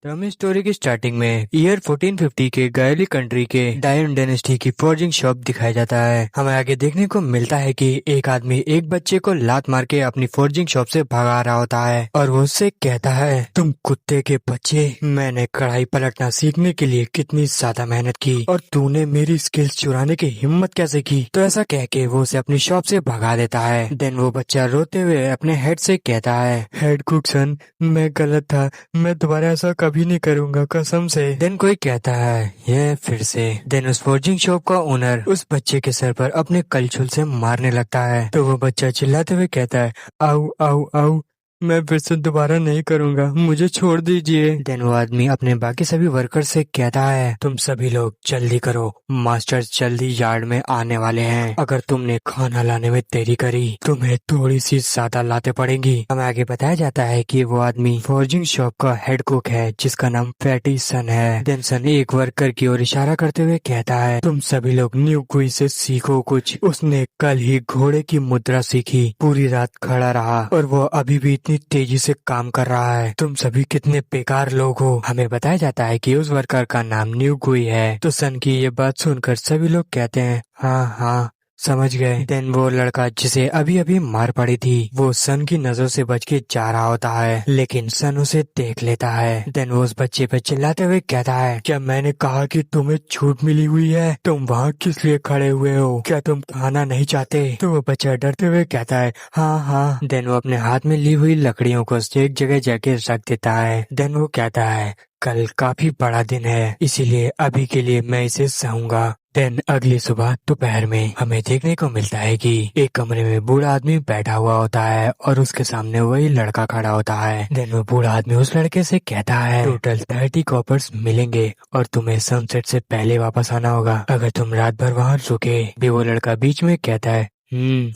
तो हमें स्टोरी की स्टार्टिंग में ईयर 1450 के गायली कंट्री के डायन डायनेस्टी की फोर्जिंग शॉप दिखाया जाता है। हमें आगे देखने को मिलता है कि एक आदमी एक बच्चे को लात मार के अपनी फोर्जिंग शॉप से भगा रहा होता है और वो उससे कहता है, तुम कुत्ते के बच्चे, मैंने कढ़ाई पलटना सीखने के लिए कितनी ज्यादा मेहनत की और तूने मेरी स्किल्स चुराने की हिम्मत कैसे की। तो ऐसा कह के वो उसे अपनी शॉप से भगा देता है। देन वो बच्चा रोते हुए अपने हेड से कहता है, हेड कुक सन, मैं गलत था, मैं दोबारा ऐसा कभी नहीं करूंगा, कसम से। देन कोई कहता है, ये फिर से। देन उस फोर्जिंग शॉप का ओनर उस बच्चे के सर पर अपने कलछुल से मारने लगता है। तो वो बच्चा चिल्लाते हुए कहता है, आउ आउ आउ, मैं फिर से दोबारा नहीं करूंगा, मुझे छोड़ दीजिए। देन वो आदमी अपने बाकी सभी वर्कर से कहता है, तुम सभी लोग जल्दी करो, मास्टर्स जल्दी यार्ड में आने वाले हैं। अगर तुमने खाना लाने में देरी करी तुम्हें थोड़ी सी ज्यादा लाते पड़ेंगी। हमें आगे बताया जाता है कि वो आदमी फोर्जिंग शॉप का हेड कुक है जिसका नाम फैटी सन है। देन सन एक वर्कर की ओर इशारा करते हुए कहता है, तुम सभी लोग न्यू क्वी से सीखो कुछ। उसने कल ही घोड़े की मुद्रा सीखी, पूरी रात खड़ा रहा और वो अभी भी इतनी तेजी से काम कर रहा है। तुम सभी कितने बेकार लोग हो। हमें बताया जाता है कि उस वर्कर का नाम न्यू गुई है। तो सन की ये बात सुनकर सभी लोग कहते हैं, हाँ हाँ समझ गए। देन वो लड़का जिसे अभी अभी मार पड़ी थी वो सन की नजर से बच के जा रहा होता है, लेकिन सन उसे देख लेता है। देन वो उस बच्चे पे चिल्लाते हुए कहता है, क्या मैंने कहा कि तुम्हें छूट मिली हुई है? तुम वहाँ किस लिए खड़े हुए हो? क्या तुम खाना नहीं चाहते? तो वो बच्चा डरते हुए कहता है, हाँ हाँ। देन वो अपने हाथ में ली हुई लकड़ियों को एक जगह जाके रख देता है। देन वो कहता है, कल काफी बड़ा दिन है, इसीलिए अभी के लिए मैं इसे सहूंगा। देन अगली सुबह दोपहर में हमें देखने को मिलता है कि एक कमरे में बूढ़ा आदमी बैठा हुआ होता है और उसके सामने वही लड़का खड़ा होता है। देन वो बूढ़ा आदमी उस लड़के से कहता है, टोटल 30 कॉपर्स मिलेंगे और तुम्हें सनसेट से पहले वापस आना होगा अगर तुम रात भर वहाँ रुके। भी वो लड़का बीच में कहता है,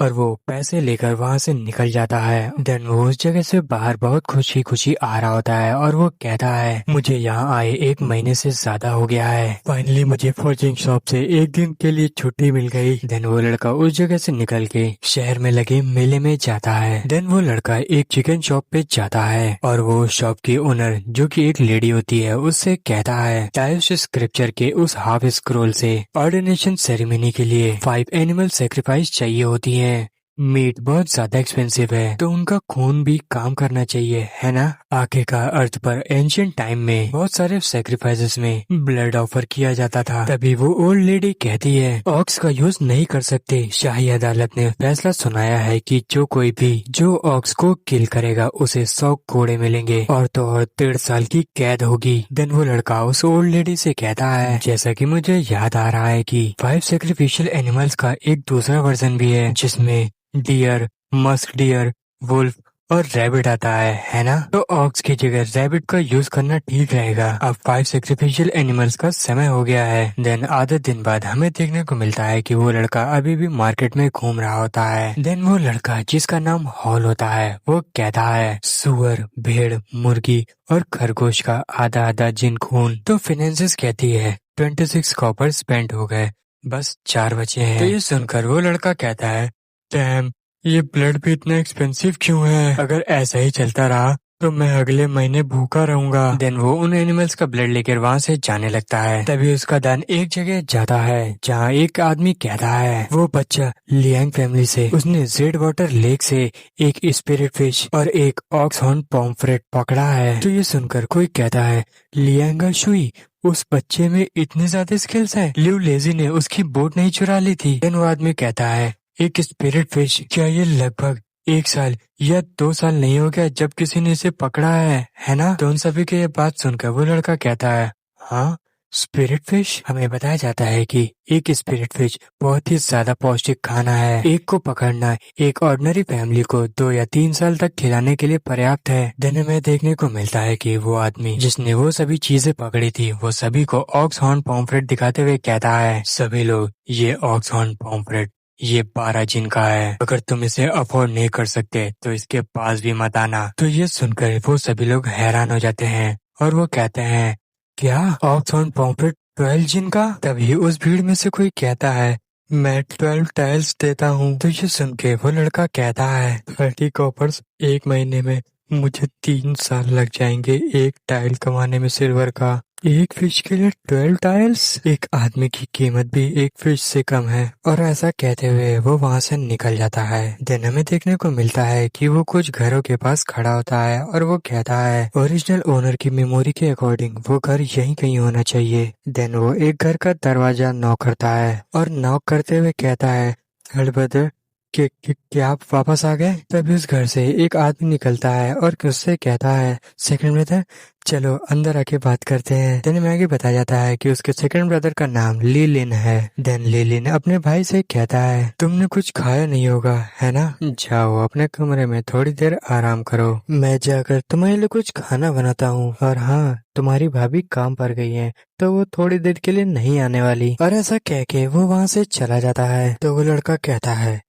और वो पैसे लेकर वहाँ से निकल जाता है। देन वो उस जगह से बाहर बहुत खुशी खुशी आ रहा होता है और वो कहता है, मुझे यहाँ आए 1 महीने से ज्यादा हो गया है, फाइनली मुझे फोर्जिंग शॉप से 1 दिन के लिए छुट्टी मिल गई। देन वो लड़का उस जगह से निकल के शहर में लगे मेले में जाता है। देन वो लड़का एक चिकन शॉप पे जाता है और वो शॉप की ओनर जो कि एक लेडी होती है उससे कहता है, टाइल्स स्क्रिप्चर के उस हाफ स्क्रोल से ऑर्डिनेशन सेरेमनी के लिए 5 एनिमल सेक्रीफाइस चाहिए होती है। मीट बहुत ज्यादा एक्सपेंसिव है तो उनका खून भी काम करना चाहिए, है ना? आगे का अर्थ पर एंशिएंट टाइम में बहुत सारे सेक्रीफाइसेस में ब्लड ऑफर किया जाता था। तभी वो ओल्ड लेडी कहती है, ऑक्स का यूज नहीं कर सकते। शाही अदालत ने फैसला सुनाया है कि जो कोई भी जो ऑक्स को किल करेगा उसे 100 कोड़े मिलेंगे और तो और 1.5 साल की कैद होगी। देन वो लड़का उस ओल्ड लेडी से कहता है, जैसा कि मुझे याद आ रहा है कि 5 सेक्रीफिशियल एनिमल्स का एक दूसरा वर्जन भी है जिसमें डियर, मस्क डियर, वुल्फ और रैबिट आता है ना? तो ऑक्स की जगह रैबिट का यूज करना ठीक रहेगा। अब 5 सेक्रीफिशियल एनिमल्स का समय हो गया है। देन आधे दिन बाद हमें देखने को मिलता है कि वो लड़का अभी भी मार्केट में घूम रहा होता है। देन वो लड़का जिसका नाम हॉल होता है वो कहता है, सुअर, भेड़, मुर्गी और खरगोश का आधा आधा जिन खून। तो फाइनेंसिस कहती है 26 कॉपर स्पेंड हो गए, बस 4 बचे हैं। तो ये सुनकर वो लड़का कहता है, डैम, ये ब्लड भी इतना एक्सपेंसिव क्यों है? अगर ऐसा ही चलता रहा तो मैं अगले महीने भूखा रहूंगा। देन वो उन एनिमल्स का ब्लड लेकर वहाँ से जाने लगता है। तभी उसका ध्यान एक जगह जाता है जहाँ एक आदमी कहता है, वो बच्चा लियांग फैमिली से उसने जेड वाटर लेक से एक स्पिरिट फिश और एक ऑक्स हॉर्न पॉम्फ्रेट पकड़ा है। तो ये सुनकर कोई कहता है, लियांग शुई, उस बच्चे में इतने ज्यादा स्किल्स हैं, लिउ लेजी ने उसकी बोट नहीं चुरा ली थी। देन वो आदमी कहता है, एक स्पिरिट फिश, क्या ये लगभग 1 साल या 2 साल नहीं हो गया जब किसी ने इसे पकड़ा है ना? तो उन सभी की ये बात सुनकर वो लड़का कहता है, हाँ स्पिरिट फिश। हमें बताया जाता है कि एक स्पिरिट फिश बहुत ही ज्यादा पौष्टिक खाना है। एक को पकड़ना एक ऑर्डिनरी फैमिली को 2 या 3 साल तक खिलाने के लिए पर्याप्त है। दिन में देखने को मिलता है कि वो आदमी जिसने वो सभी चीजें पकड़ी थी वो सभी को ऑक्स हॉर्न पॉम्फ्रेट दिखाते हुए कहता है, सभी लोग ये ऑक्स हॉर्न पॉम्फ्रेट ये 12 जिन का है, अगर तुम इसे अफोर्ड नहीं कर सकते तो इसके पास भी मत आना। तो ये सुनकर वो सभी लोग हैरान हो जाते हैं और वो कहते हैं, क्या ऑक्सहॉर्न पॉम्फ्रेट 12 जिन का? तभी उस भीड़ में से कोई कहता है, मैं 12 टाइल्स देता हूँ। तो ये सुन के वो लड़का कहता है, 30 कॉपर्स 1 महीने में मुझे 3 साल लग जाएंगे एक टाइल कमाने में सिल्वर का। एक फिश के लिए 12 टाइल्स? एक आदमी की कीमत भी एक फिश से कम है। और ऐसा कहते हुए वो वहाँ से निकल जाता है। देन हमें देखने को मिलता है कि वो कुछ घरों के पास खड़ा होता है और वो कहता है ओरिजिनल ओनर की मेमोरी के अकॉर्डिंग वो घर यहीं कहीं होना चाहिए। देन वो एक घर का दरवाजा नॉक करता है और नॉक करते हुए कहता है हेलो ब्रदर, क्या आप वापस आ गए? तभी उस घर से एक आदमी निकलता है और उससे कहता है सेकंड ब्रदर, चलो अंदर आके बात करते हैं। देन मैगी बताया जाता है कि उसके सेकंड ब्रदर का नाम लीलिन है। देन लीलिन अपने भाई से कहता है तुमने कुछ खाया नहीं होगा है ना, जाओ अपने कमरे में थोड़ी देर आराम करो, मैं जाकर तुम्हारे लिए कुछ खाना बनाता हूँ। और हाँ, तुम्हारी भाभी काम पर गई है तो वो थोड़ी देर के लिए नहीं आने वाली। और ऐसा कह के वो वहाँ से चला जाता है। तो वो लड़का कहता है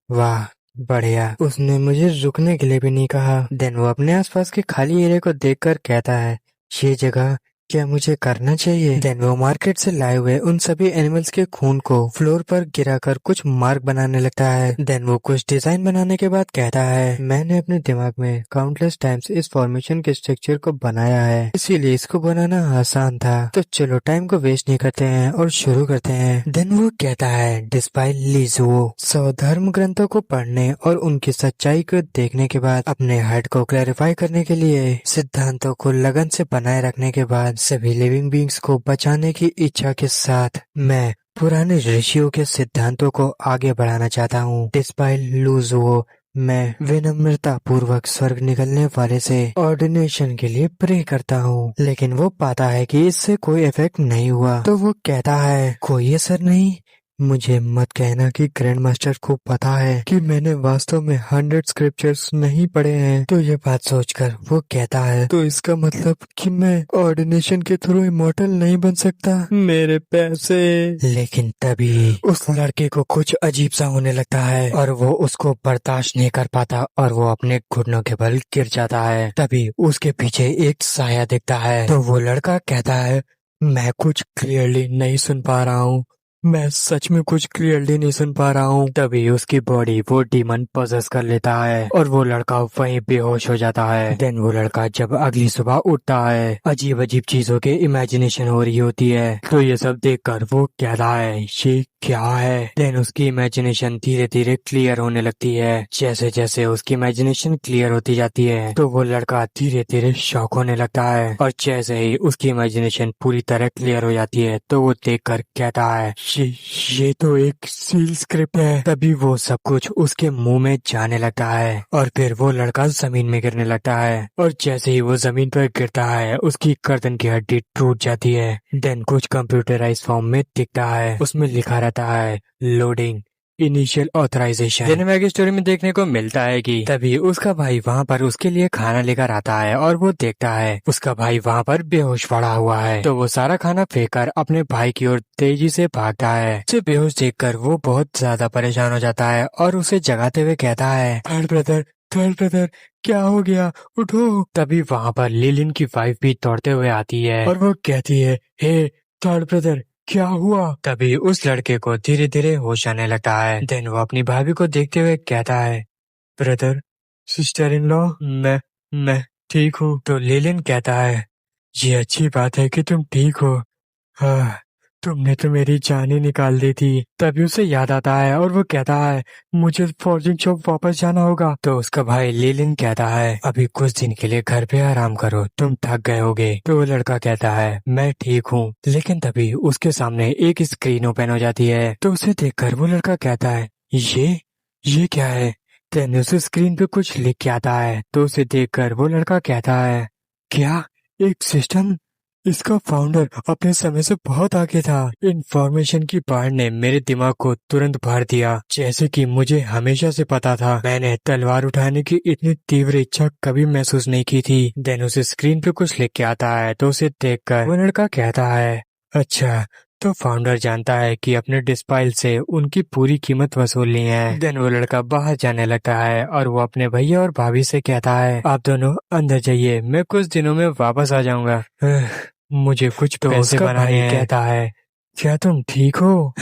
वाह बढ़िया, उसने मुझे रुकने के लिए भी नहीं कहा। देन वो अपने आसपास के खाली एरिया को देखकर कहता है ये जगह क्या मुझे करना चाहिए? देन वो मार्केट से लाए हुए उन सभी एनिमल्स के खून को फ्लोर पर गिराकर कुछ मार्क बनाने लगता है। देन वो कुछ डिजाइन बनाने के बाद कहता है मैंने अपने दिमाग में काउंटलेस टाइम्स इस फॉर्मेशन के स्ट्रक्चर को बनाया है, इसीलिए इसको बनाना आसान था। तो चलो टाइम को वेस्ट नहीं करते हैं और शुरू करते हैं। देन वो कहता है डिस्पाइट लीजुओ, धर्म ग्रंथों को पढ़ने और उनकी सच्चाई को देखने के बाद अपने हर्ट को क्लैरिफाई करने के लिए सिद्धांतों को लगन से बनाए रखने के बाद सभी लिविंग बींग्स को बचाने की इच्छा के साथ मैं पुराने ऋषियों के सिद्धांतों को आगे बढ़ाना चाहता हूँ। डिस्पाइट लूजुओ, मैं विनम्रता पूर्वक स्वर्ग निकलने वाले से ऑर्डिनेशन के लिए प्रे करता हूँ। लेकिन वो पाता है कि इससे कोई इफेक्ट नहीं हुआ। तो वो कहता है कोई असर नहीं? मुझे मत कहना कि ग्रैंड मास्टर को पता है कि मैंने वास्तव में 100 स्क्रिप्चर्स नहीं पढ़े हैं। तो ये बात सोचकर वो कहता है तो इसका मतलब कि मैं ऑर्डिनेशन के थ्रू इमॉर्टल नहीं बन सकता? मेरे पैसे। लेकिन तभी उस लड़के को कुछ अजीब सा होने लगता है और वो उसको बर्दाश्त नहीं कर पाता और वो अपने घुटनों के बल गिर जाता है। तभी उसके पीछे एक साया दिखता है। तो वो लड़का कहता है मैं कुछ क्लियरली नहीं सुन पा रहा हूँ, मैं सच में कुछ क्लियरली नहीं सुन पा रहा हूँ। तभी उसकी बॉडी वो डीमन पॉसेस कर लेता है और वो लड़का वहीं बेहोश हो जाता है। देन वो लड़का जब अगली सुबह उठता है अजीब अजीब चीजों के इमेजिनेशन हो रही होती है। तो ये सब देखकर वो कहता है ये क्या है? देन उसकी इमेजिनेशन धीरे धीरे क्लियर होने लगती है। जैसे जैसे उसकी इमेजिनेशन क्लियर होती जाती है तो वो लड़का धीरे धीरे शॉक होने लगता है और जैसे ही उसकी इमेजिनेशन पूरी तरह क्लियर हो जाती है तो वो देखकर कहता है ये तो एक सील स्क्रिप्ट है। तभी वो सब कुछ उसके मुंह में जाने लगता है और फिर वो लड़का जमीन में गिरने लगता है और जैसे ही वो जमीन पर गिरता है उसकी गर्दन की हड्डी टूट जाती है। देन कुछ कंप्यूटराइज फॉर्म में दिखता है, उसमें लिखा रहता है loading initial authorisation. Cinematic story में देखने को मिलता है कि तभी उसका भाई वहाँ पर उसके लिए खाना लेकर आता है और वो देखता है उसका भाई वहाँ पर बेहोश पड़ा हुआ है। तो वो सारा खाना फेंककर अपने भाई की ओर तेजी से भागता है। उसे बेहोश देखकर वो बहुत ज्यादा परेशान हो जाता है और उसे जगाते हुए कहता है थर्ड ब्रदर क्या हो गया, उठो। तभी वहाँ पर लिलिन की वाइफ भी दौड़ते हुए आती है और वो कहती है हे थर्ड ब्रदर क्या हुआ? तभी उस लड़के को धीरे धीरे होश आने लगता है। देन वो अपनी भाभी को देखते हुए कहता है ब्रदर सिस्टर इन लॉ मैं ठीक हूँ। तो लिलिन कहता है ये अच्छी बात है कि तुम ठीक हो, हाँ तुमने तो मेरी जान ही निकाल दी थी। तभी उसे याद आता है और वो कहता है मुझे फॉर्जिंग शॉप वापस जाना होगा। तो उसका भाई लीलिन कहता है अभी कुछ दिन के लिए घर पे आराम करो, तुम थक गए होगे। तो वो लड़का कहता है मैं ठीक हूँ। लेकिन तभी उसके सामने एक स्क्रीन ओपन हो जाती है। तो उसे देखकर वो लड़का कहता है ये क्या है? देन उस स्क्रीन पे कुछ लिख के आता है। तो उसे देखकर वो लड़का कहता है क्या एक सिस्टम? इसका फाउंडर अपने समय से बहुत आगे था। इंफॉर्मेशन की बाढ़ ने मेरे दिमाग को तुरंत भर दिया, जैसे कि मुझे हमेशा से पता था। मैंने तलवार उठाने की इतनी तीव्र इच्छा कभी महसूस नहीं की थी। देन उसे स्क्रीन पे कुछ लिख के आता है। तो उसे देखकर वो लड़का कहता है अच्छा तो फाउंडर जानता है कि अपने डिस्पाइल से उनकी पूरी कीमत वसूलनी है। देन वो लड़का बाहर जाने लगता है और वो अपने भैया और भाभी से कहता है आप दोनों अंदर जाइए, मैं कुछ दिनों में वापस आ जाऊंगा, मुझे कुछ पैसे बनाने हैं। कहता है क्या तुम ठीक हो?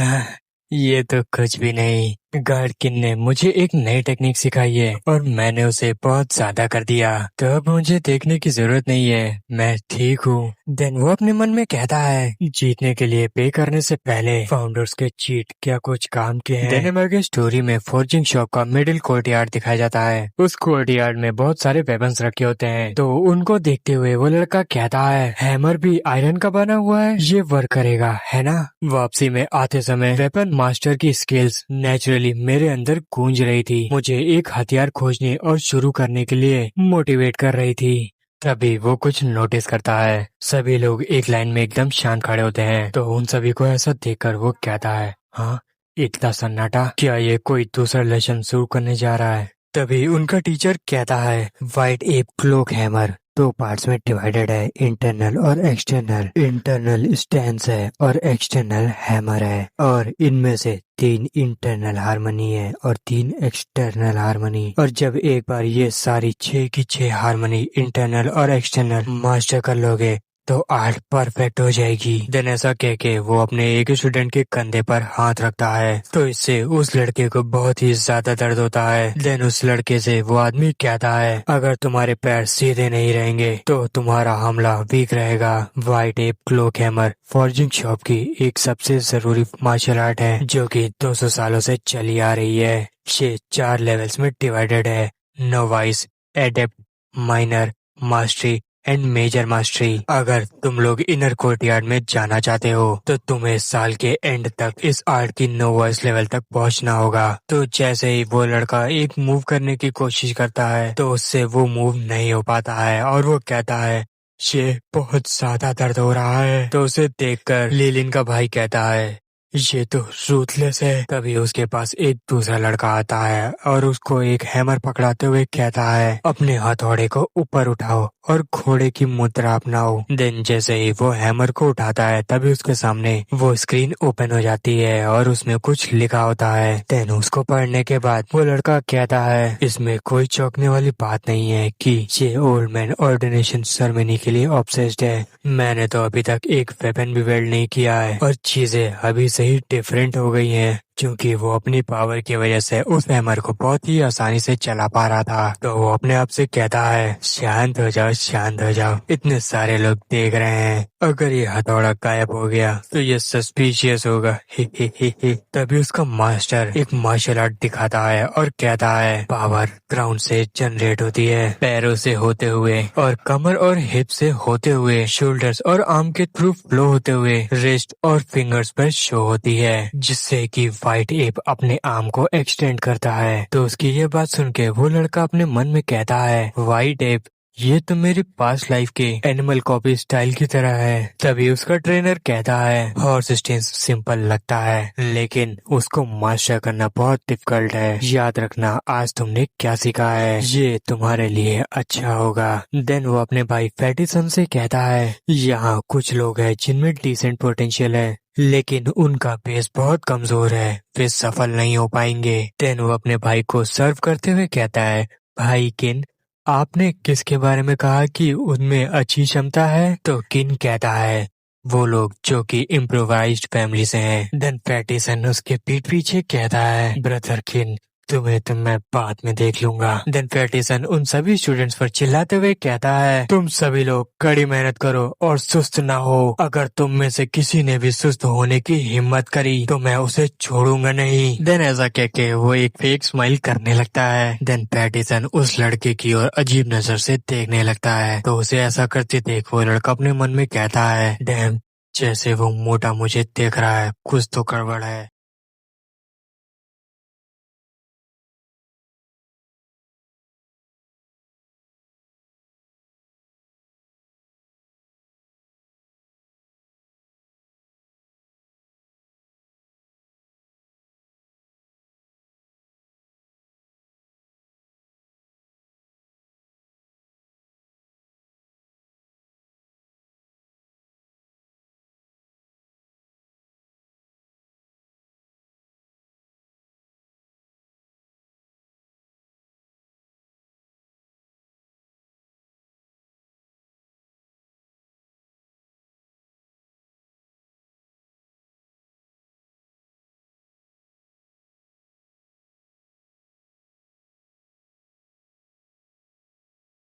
ये तो कुछ भी नहीं, गार्ड किन ने मुझे एक नई टेक्निक सिखाई है और मैंने उसे बहुत ज्यादा कर दिया, तो अब मुझे देखने की जरूरत नहीं है, मैं ठीक हूँ। देन वो अपने मन में कहता है, जीतने के लिए पे करने से पहले फाउंडर्स के चीट क्या कुछ काम के हैं। देन आगे स्टोरी में फोर्जिंग शॉप का मिडिल कोर्टयार्ड दिखाया जाता है। उस कोर्टयार्ड में बहुत सारे वेपन्स रखे होते हैं, तो उनको देखते हुए वो लड़का कहता है, हैमर भी आयरन का बना हुआ है, ये वर्क करेगा है ना। वापसी में आते समय वेपन मास्टर की स्किल्स नेचुरली मेरे अंदर गूंज रही थी, मुझे एक हथियार खोजने और शुरू करने के लिए मोटिवेट कर रही थी। तभी वो कुछ नोटिस करता है, सभी लोग एक लाइन में एकदम शांत खड़े होते हैं, तो उन सभी को ऐसा देखकर वो कहता है, हाँ इतना सन्नाटा, क्या ये कोई दूसरा लेसन शुरू करने जा रहा है। तभी उनका टीचर कहता है, व्हाइट एप क्लोक हैमर दो पार्ट्स में डिवाइडेड है, इंटरनल और एक्सटर्नल। इंटरनल स्टैंस है और एक्सटर्नल हैमर है, और इनमें से 3 इंटरनल हार्मनी है और 3 एक्सटर्नल हार्मनी। और जब एक बार ये सारी 6 की 6 हार्मनी इंटरनल और एक्सटर्नल मास्टर कर लोगे तो आर्ट परफेक्ट हो जाएगी। देन ऐसा कह के वो अपने एक स्टूडेंट के कंधे पर हाथ रखता है, तो इससे उस लड़के को बहुत ही ज्यादा दर्द होता है। देन उस लड़के से वो आदमी कहता है, अगर तुम्हारे पैर सीधे नहीं रहेंगे तो तुम्हारा हमला वीक रहेगा। White ape cloak hammer forging shop की एक सबसे जरूरी मार्शल आर्ट है, जो कि 200 सालों से चली आ रही है। ये 4 लेवल्स में डिवाइडेड है, novice, adept, minor, mastery and major mastery. अगर तुम लोग इनर कोर्टयार्ड में जाना चाहते हो तो तुम्हें साल के एंड तक इस आर्ट की नोवाइस लेवल तक पहुंचना होगा। तो जैसे ही वो लड़का एक मूव करने की कोशिश करता है तो उससे वो मूव नहीं हो पाता है, और वो कहता है, ये बहुत ज्यादा दर्द हो रहा है। तो उसे देखकर लिलिन का भाई कहता है, ये तो रूथलेस है। तभी उसके पास एक दूसरा लड़का आता है और उसको एक हैमर पकड़ाते हुए कहता है, अपने हथौड़े को ऊपर उठाओ और घोड़े की मुद्रा अपनाओ। देन जैसे ही वो हैमर को उठाता है तभी उसके सामने वो स्क्रीन ओपन हो जाती है और उसमें कुछ लिखा होता है। देन उसको पढ़ने के बाद वो लड़का कहता है, इसमें कोई चौंकने वाली बात नहीं है कि ये ओल्ड मैन ऑर्डिनेशन सेरेमनी के लिए ऑब्सेस्ड है। मैंने तो अभी तक एक वेपन भी वेल्ड नहीं किया है और चीजें अभी से ही डिफरेंट हो गई हैं, क्योंकि वो अपनी पावर की वजह से उस हैमर को बहुत ही आसानी से चला पा रहा था। तो वो अपने आप से कहता है, शांत हो जाओ, शांत हो जाओ, इतने सारे लोग देख रहे हैं, अगर ये हथौड़ा गायब हो गया तो ये सस्पिशियस होगा। ही ही ही ही। तभी उसका मास्टर एक मार्शल आर्ट दिखाता है और कहता है, पावर ग्राउंड से जनरेट होती है, पैरों से होते हुए और कमर और हिप से होते हुए, शोल्डर्स और आर्म के थ्रू फ्लो होते हुए रिस्ट और फिंगर्स पर शो होती है, जिससे कि व्हाइट एप अपने आर्म को एक्सटेंड करता है। तो उसकी ये बात सुन के वो लड़का अपने मन में कहता है, व्हाइट एप ये तो मेरी पास्ट लाइफ के एनिमल कॉपी स्टाइल की तरह है। तभी उसका ट्रेनर कहता है, हॉर्स स्टेंस सिंपल लगता है लेकिन उसको मास्टर करना बहुत डिफिकल्ट है। याद रखना आज तुमने क्या सीखा है, ये तुम्हारे लिए अच्छा होगा। देन वो अपने भाई फैटिसन से कहता है, यहाँ कुछ लोग हैं जिनमें डिसेंट पोटेंशियल है लेकिन उनका बेस बहुत कमजोर है, वे सफल नहीं हो पाएंगे। देन वो अपने भाई को सर्व करते हुए कहता है, भाई किन आपने किसके बारे में कहा कि उनमें अच्छी क्षमता है। तो किन कहता है, वो लोग जो कि इम्प्रोवाइज्ड फैमिली से हैं। देन पैटिसन उसके पीठ पीछे कहता है, ब्रदर किन तुम्हें तो मैं बाद में देख लूंगा। देन पैटिसन उन सभी स्टूडेंट्स पर चिल्लाते हुए कहता है, तुम सभी लोग कड़ी मेहनत करो और सुस्त ना हो, अगर तुम में से किसी ने भी सुस्त होने की हिम्मत करी तो मैं उसे छोड़ूंगा नहीं। देन ऐसा कह के वो एक फेक स्माइल करने लगता है। देन पैटिसन उस लड़के की ओर अजीब नजर से देखने लगता है, तो उसे ऐसा करते देख वो लड़का अपने मन में कहता है, डैम जैसे वो मोटा मुझे देख रहा है, कुछ तो गड़बड़ है।